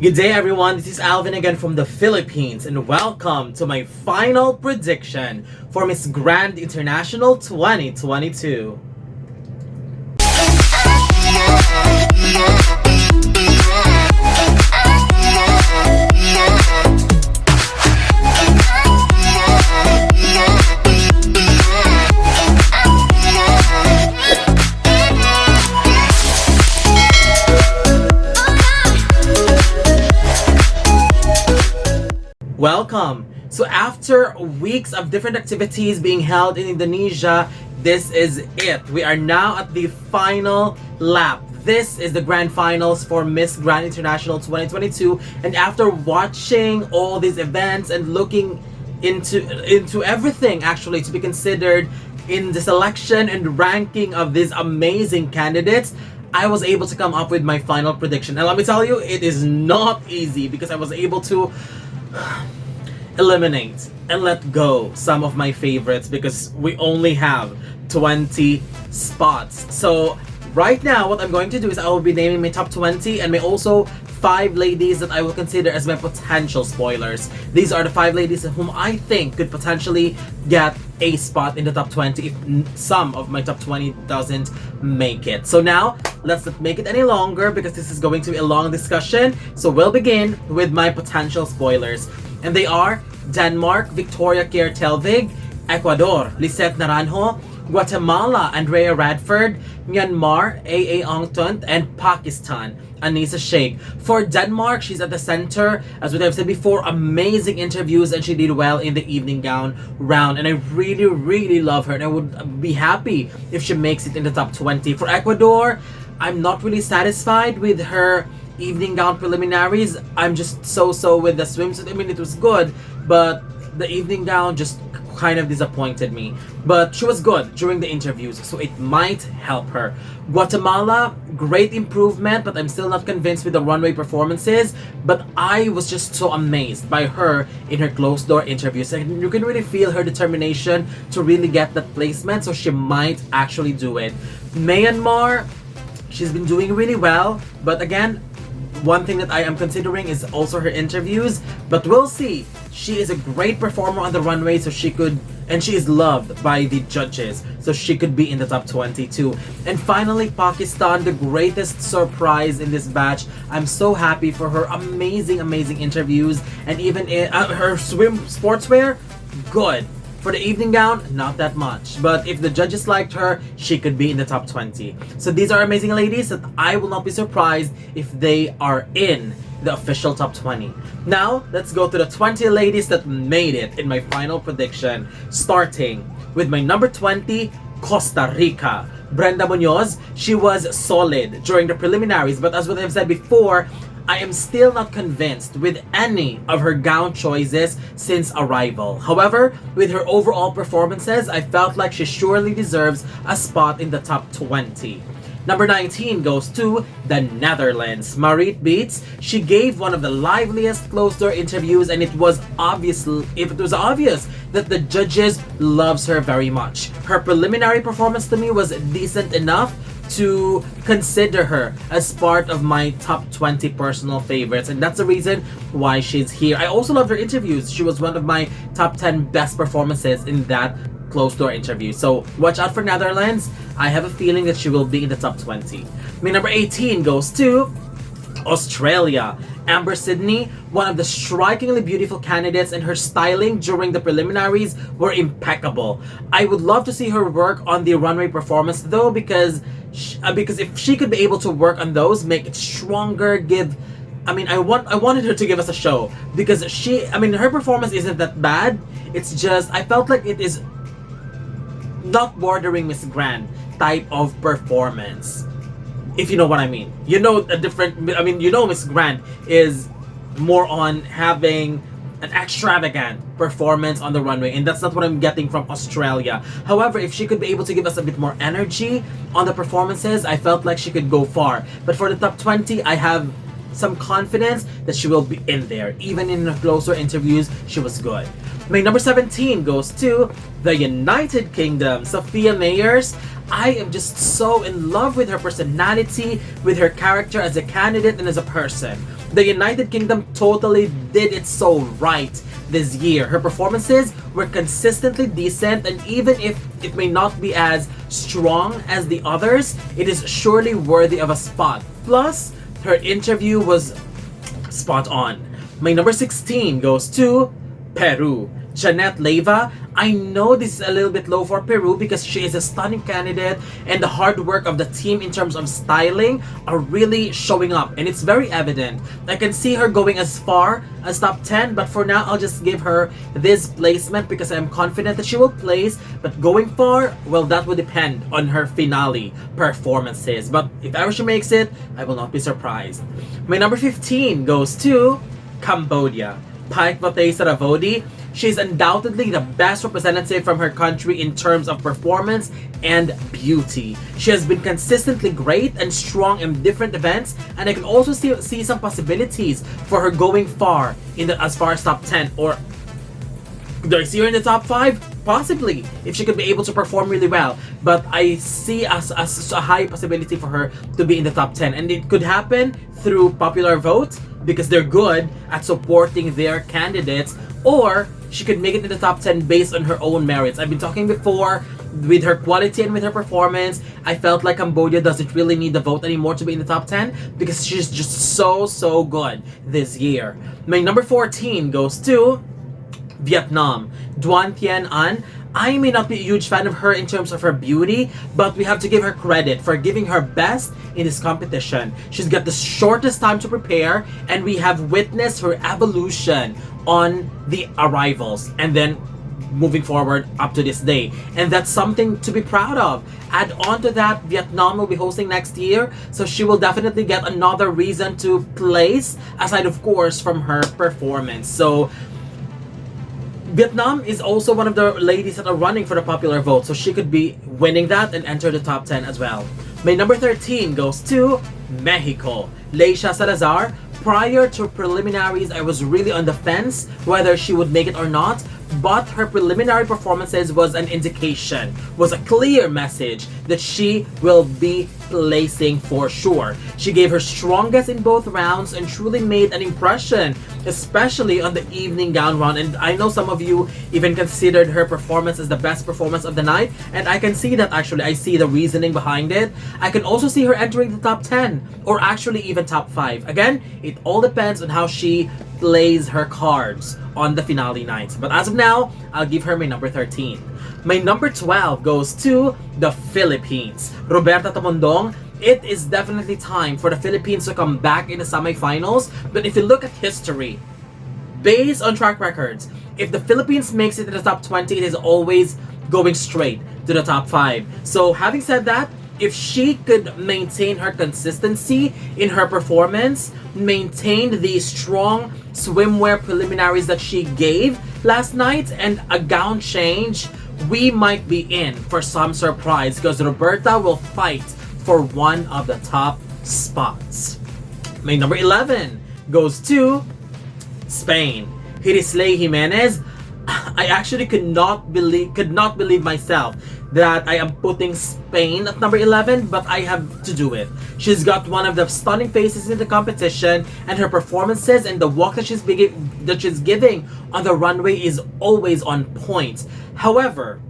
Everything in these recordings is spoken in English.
Good day everyone, this is Alvin again from the Philippines and welcome to my final prediction for Miss Grand International 2022. Welcome! So after weeks of different activities being held in Indonesia, this is it. We are now at the final lap. This is the grand finals for Miss Grand International 2022, and after watching all these events and looking into everything actually to be considered in the selection and ranking of these amazing candidates, I was able to come up with my final prediction. And let me tell you, it is not easy because I was able to eliminate and let go some of my favorites because we only have 20 spots. So right now what I'm going to do is I will be naming my top 20 and may also 5 ladies that I will consider as my potential spoilers. These are the 5 ladies whom I think could potentially get a spot in the top 20 if some of my top 20 doesn't make it. So now let's not make it any longer because this is going to be a long discussion. So we'll begin with my potential spoilers. And they are Denmark, Victoria Kjaer-Telvig, Ecuador, Lisette Naranjo, Guatemala, Andrea Radford, Myanmar, A.A. Ongtunt, and Pakistan, Anissa Sheikh. For Denmark, she's at the center. As what I've said before, amazing interviews and she did well in the evening gown round. And I really love her and I would be happy if she makes it in the top 20. For Ecuador, I'm not really satisfied with her evening gown preliminaries. I'm just so with the swimsuit. I mean, it was good, but the evening gown just kind of disappointed me. But she was good during the interviews, so it might help her. Guatemala, great improvement, but I'm still not convinced with the runway performances. But I was just so amazed by her in her closed door interviews. And you can really feel her determination to really get that placement, so she might actually do it. Myanmar, she's been doing really well, but again, one thing that I am considering is also her interviews, but we'll see. She is a great performer on the runway, so she could, and she is loved by the judges, so she could be in the top 22. And finally, Pakistan, the greatest surprise in this batch. I'm so happy for her amazing interviews, and even her swim sportswear, good. For the evening gown, not that much. But if the judges liked her, she could be in the top 20. So these are amazing ladies that I will not be surprised if they are in the official top 20. Now, let's go to the 20 ladies that made it in my final prediction. Starting with my number 20, Costa Rica. Brenda Munoz, she was solid during the preliminaries, but as what I've said before, I am still not convinced with any of her gown choices since arrival. However, with her overall performances, I felt like she surely deserves a spot in the top 20. Number 19 goes to the Netherlands. Marit Beets, she gave one of the liveliest closed-door interviews, and it was obvious that the judges loves her very much. Her preliminary performance to me was decent enough to consider her as part of my top 20 personal favorites, and that's the reason why she's here. I also loved her interviews. She was one of my top 10 best performances in that closed door interview. So watch out for Netherlands. I have a feeling that she will be in the top 20. My number 18 goes to Australia. Amber Sydney, one of the strikingly beautiful candidates, and her styling during the preliminaries were impeccable. I would love to see her work on the runway performance though, because if she could be able to work on those, make it stronger, I wanted her to give us a show because her performance isn't that bad. It's just, I felt like it is not bordering Miss Grand type of performance. If you know what I mean. You know Miss Grand is more on having an extravagant performance on the runway, and that's not what I'm getting from Australia. However, if she could be able to give us a bit more energy on the performances, I felt like she could go far. But for the top 20, I have some confidence that she will be in there. Even in her closer interviews, she was good. My number 17 goes to the United Kingdom. Sophia Mayers. I am just so in love with her personality, with her character as a candidate and as a person. The United Kingdom totally did it so right this year. Her performances were consistently decent, and even if it may not be as strong as the others, it is surely worthy of a spot. Plus, her interview was spot on. My number 16 goes to Peru. Janette Leyva. I know this is a little bit low for Peru because she is a stunning candidate, and the hard work of the team in terms of styling are really showing up, and it's very evident. I can see her going as far as top 10, but for now I'll just give her this placement because I'm confident that she will place, but going far, well, that will depend on her finale performances. But if ever she makes it, I will not be surprised. My number 15 goes to Cambodia. Paikvate Saravodi. She's undoubtedly the best representative from her country in terms of performance and beauty. She has been consistently great and strong in different events, and I can also see some possibilities for her going far in the as far as top 10, or do I see her in the top 5? Possibly, if she could be able to perform really well. But I see as a high possibility for her to be in the top 10, and it could happen through popular vote because they're good at supporting their candidates, or she could make it in the top 10 based on her own merits. I've been talking before, with her quality and with her performance, I felt like Cambodia doesn't really need the vote anymore to be in the top 10 because she's just so good this year. My number 14 goes to Vietnam. Duan Thien An. I may not be a huge fan of her in terms of her beauty, but we have to give her credit for giving her best in this competition. She's got the shortest time to prepare, and we have witnessed her evolution on the arrivals and then moving forward up to this day, and that's something to be proud of. Add on to that, Vietnam will be hosting next year, so she will definitely get another reason to place, aside of course from her performance. So Vietnam is also one of the ladies that are running for the popular vote, so she could be winning that and enter the top 10 as well. My number 13 goes to Mexico. Leisha Salazar. Prior to preliminaries, I was really on the fence whether she would make it or not, but her preliminary performances was an indication, was a clear message that she will be placing for sure. She gave her strongest in both rounds and truly made an impression, especially on the evening gown round. And I know some of you even considered her performance as the best performance of the night, and I can see that. Actually, I see the reasoning behind it. I can also see her entering the top 10 or actually even top 5. Again, it all depends on how she plays her cards on the finale night. But as of now, I'll give her my number 13. My number 12 goes to the Philippines. Roberta Tamondong. It is definitely time for the Philippines to come back in the semifinals. But if you look at history, based on track records, if the Philippines makes it to the top 20, it is always going straight to the top 5. So having said that, if she could maintain her consistency in her performance, maintain the strong swimwear preliminaries that she gave last night, and a gown change, we might be in for some surprise because Roberta will fight for one of the top spots. My number 11 goes to Spain. Hirisley Jimenez. I actually could not believe myself that I am putting Spain at number 11, but I have to do it. She's got one of the stunning faces in the competition, and her performances and the walk that she's giving on the runway is always on point. However,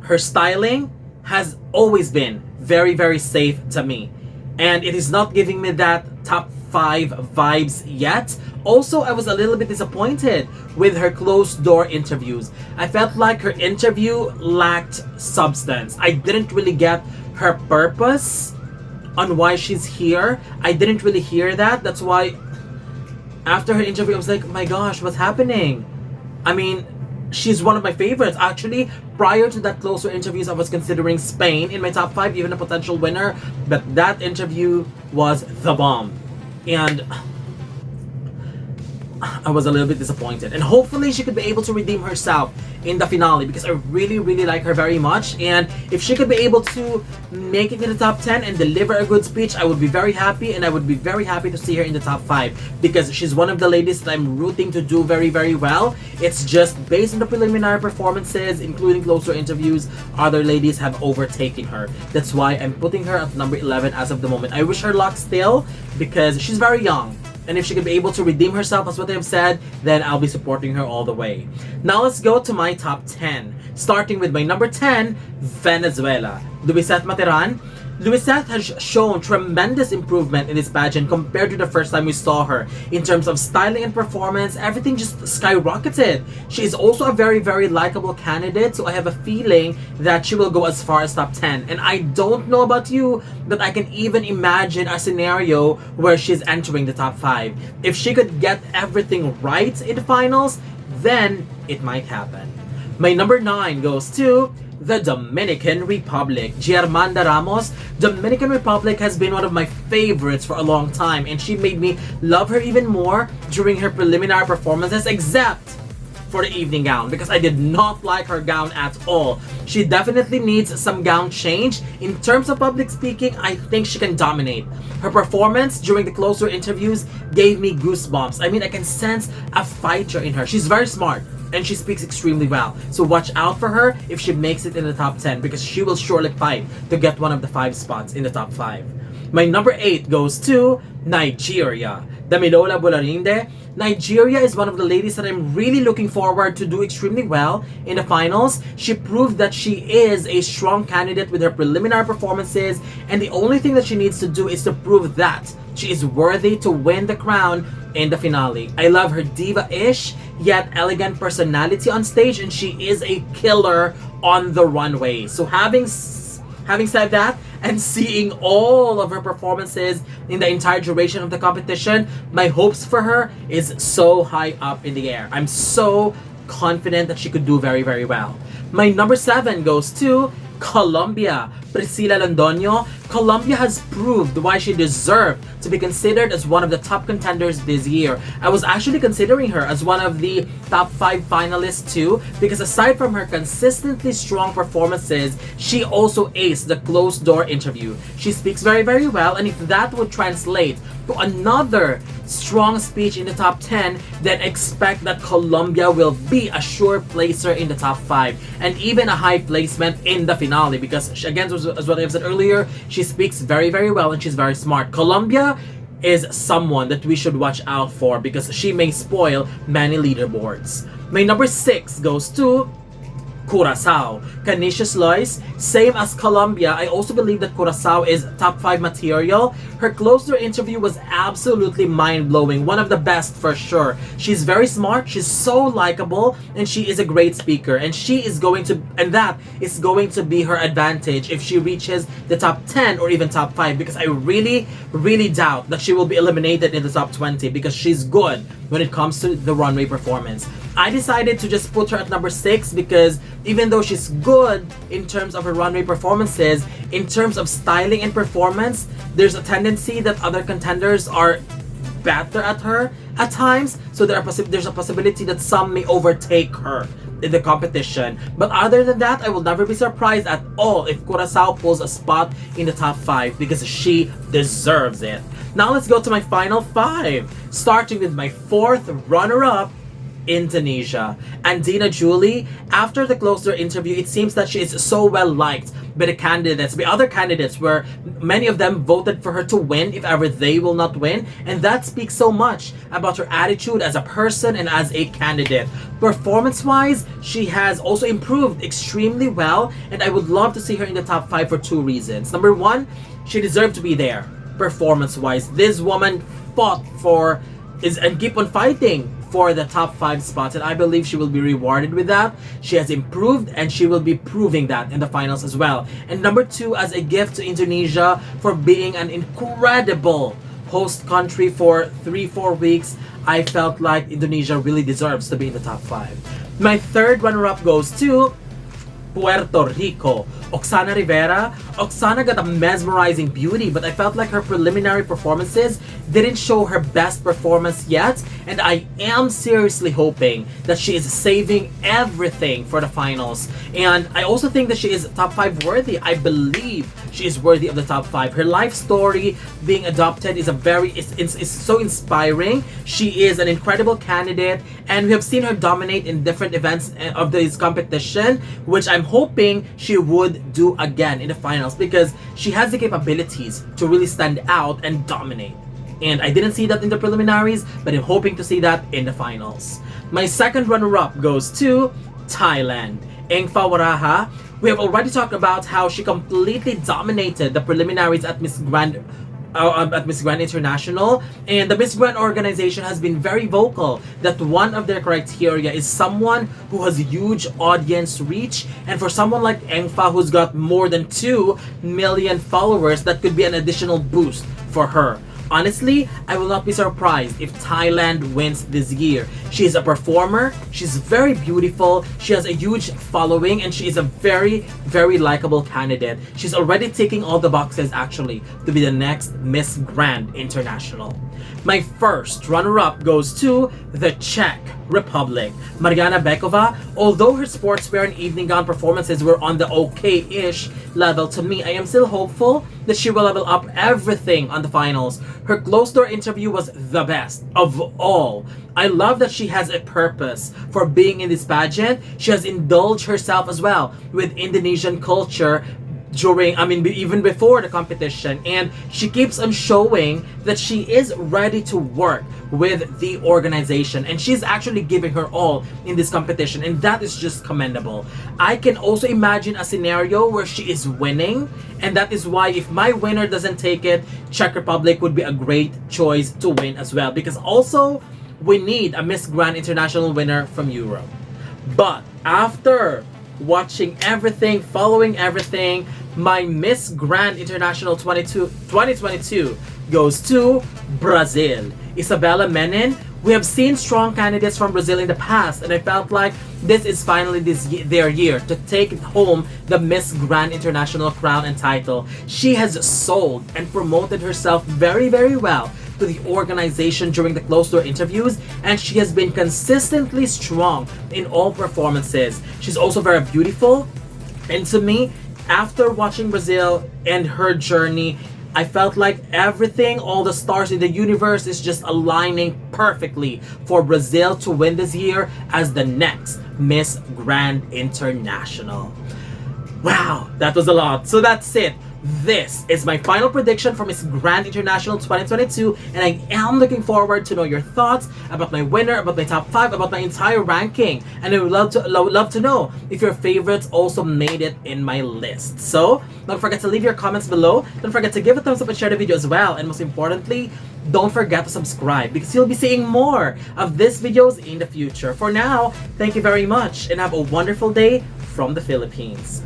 her styling has always been very safe to me, and it is not giving me that top 5 vibes yet. Also, I was a little bit disappointed with her closed door interviews. I felt like her interview lacked substance. I didn't really get her purpose on why she's here. I didn't really hear that. That's why after her interview, I was like, my gosh, what's happening? I mean, she's one of my favorites. Actually, prior to that closer interviews, I was considering Spain in my top 5, even a potential winner. But that interview was the bomb. And I was a little bit disappointed, and hopefully she could be able to redeem herself in the finale because I really like her very much, and if she could be able to make it in the top 10 and deliver a good speech, I would be very happy, and I would be very happy to see her in the top 5 because she's one of the ladies that I'm rooting to do very well. It's just based on the preliminary performances, including closer interviews, other ladies have overtaken her. That's why I'm putting her at number 11 as of the moment. I wish her luck still because she's very young. and if she could be able to redeem herself as what they have said, then I'll be supporting her all the way. Now let's go to my top 10. Starting with my number 10, Venezuela. Luisette Materan. Luisette has shown tremendous improvement in this pageant compared to the first time we saw her. In terms of styling and performance, everything just skyrocketed. She is also a very, very likable candidate, so I have a feeling that she will go as far as top 10. And I don't know about you, but I can even imagine a scenario where she's entering the top 5. If she could get everything right in the finals, then it might happen. My number 9 goes to the Dominican Republic. Germanda Ramos. Dominican Republic has been one of my favorites for a long time, and she made me love her even more during her preliminary performances, except for the evening gown, because I did not like her gown at all. She definitely needs some gown change. In terms of public speaking, I think she can dominate. Her performance during the closer interviews gave me goosebumps. I mean, I can sense a fighter in her. She's very smart and she speaks extremely well. So watch out for her if she makes it in the top 10, because she will surely fight to get one of the 5 spots in the top 5. My number 8 goes to Nigeria. Damilola Bularinde. Nigeria is one of the ladies that I'm really looking forward to do extremely well in the finals. She proved that she is a strong candidate with her preliminary performances, and the only thing that she needs to do is to prove that she is worthy to win the crown in the finale. I love her diva-ish yet elegant personality on stage, and she is a killer on the runway. So having said that, and seeing all of her performances in the entire duration of the competition, my hopes for her is so high up in the air. I'm so confident that she could do very, very well. My number 7 goes to Colombia. Priscilla Londoño. Colombia has proved why she deserved to be considered as one of the top contenders this year. I was actually considering her as one of the top 5 finalists too, because aside from her consistently strong performances, she also aced the closed door interview. She speaks very, very well, and if that would translate to another strong speech in the top 10, then expect that Colombia will be a sure placer in the top 5 and even a high placement in the finale, because again, as what I've said earlier, she speaks very, very well and she's very smart. Colombia is someone that we should watch out for because she may spoil many leaderboards. My number 6 goes to Curacao. Canisius Lois. Same as Colombia, I also believe that Curacao is top 5 material. Her closer interview was absolutely mind-blowing. One of the best for sure. She's very smart, she's so likable, and she is a great speaker. And that is going to be her advantage if she reaches the top 10 or even top 5, because I really, really doubt that she will be eliminated in the top 20 because she's good when it comes to the runway performance. I decided to just put her at number 6 because even though she's good in terms of her runway performances, in terms of styling and performance, there's a tendency that other contenders are better at her at times. So there's a possibility that some may overtake her in the competition. But other than that, I will never be surprised at all if Curacao pulls a spot in the top 5 because she deserves it. Now let's go to my final 5, starting with my 4th runner-up, Indonesia. And Dina Julie, after the closer interview, it seems that she is so well liked by the other candidates, where many of them voted for her to win if ever they will not win, and that speaks so much about her attitude as a person and as a candidate. Performance-wise, she has also improved extremely well, and I would love to see her in the top 5 for 2 reasons. Number 1, she deserved to be there performance-wise. This woman fought and keep on fighting for the top 5 spots, and I believe she will be rewarded with that. She has improved and she will be proving that in the finals as well. And number 2, as a gift to Indonesia for being an incredible host country for 3-4 weeks, I felt like Indonesia really deserves to be in the top 5. My 3rd runner-up goes to Puerto Rico. Oksana Rivera. Oksana got a mesmerizing beauty, but I felt like her preliminary performances didn't show her best performance yet, and I am seriously hoping that she is saving everything for the finals. And I also think that she is top 5 worthy. I believe she is worthy of the top 5. Her life story being adopted is so inspiring. She is an incredible candidate, and we have seen her dominate in different events of this competition, which I'm hoping she would do again in the finals because she has the capabilities to really stand out and dominate. And I didn't see that in the preliminaries, but I'm hoping to see that in the finals. My second runner-up goes to Thailand. Engfa Waraha. We have already talked about how she completely dominated the preliminaries at Miss Grand International, and the Miss Grand organization has been very vocal that one of their criteria is someone who has huge audience reach, and for someone like Engfa who's got more than 2 million followers, that could be an additional boost for her. Honestly, I will not be surprised if Thailand wins this year. She is a performer, she's very beautiful, she has a huge following, and she is a very, very likable candidate. She's already ticking all the boxes actually to be the next Miss Grand International. My first runner-up goes to the Czech Republic. Mariana Bekova, although her sportswear and evening gown performances were on the okay-ish level, to me, I am still hopeful that she will level up everything on the finals. Her closed-door interview was the best of all. I love that she has a purpose for being in this pageant. She has indulged herself as well with Indonesian culture even before the competition, and she keeps on showing that she is ready to work with the organization, and she's actually giving her all in this competition, and that is just commendable. I can also imagine a scenario where she is winning, and that is why if my winner doesn't take it, Czech Republic would be a great choice to win as well, because also we need a Miss Grand International winner from Europe. But after watching everything, following everything, my Miss Grand International 2022 goes to Brazil. Isabella Menin. We have seen strong candidates from Brazil in the past, and I felt like this is finally their year to take home the Miss Grand International crown and title. She has sold and promoted herself very, very well to the organization during the closed-door interviews, and she has been consistently strong in all performances. She's also very beautiful, and to me, after watching Brazil and her journey, I felt like everything, all the stars in the universe is just aligning perfectly for Brazil to win this year as the next Miss Grand International. Wow, that was a lot. So that's it. This is my final prediction for Miss Grand International 2022, and I am looking forward to know your thoughts about my winner, about my top 5, about my entire ranking, and I would love to know if your favorites also made it in my list. So don't forget to leave your comments below, don't forget to give a thumbs up and share the video as well, and most importantly, don't forget to subscribe because you'll be seeing more of these videos in the future. For now, thank you very much and have a wonderful day from the Philippines.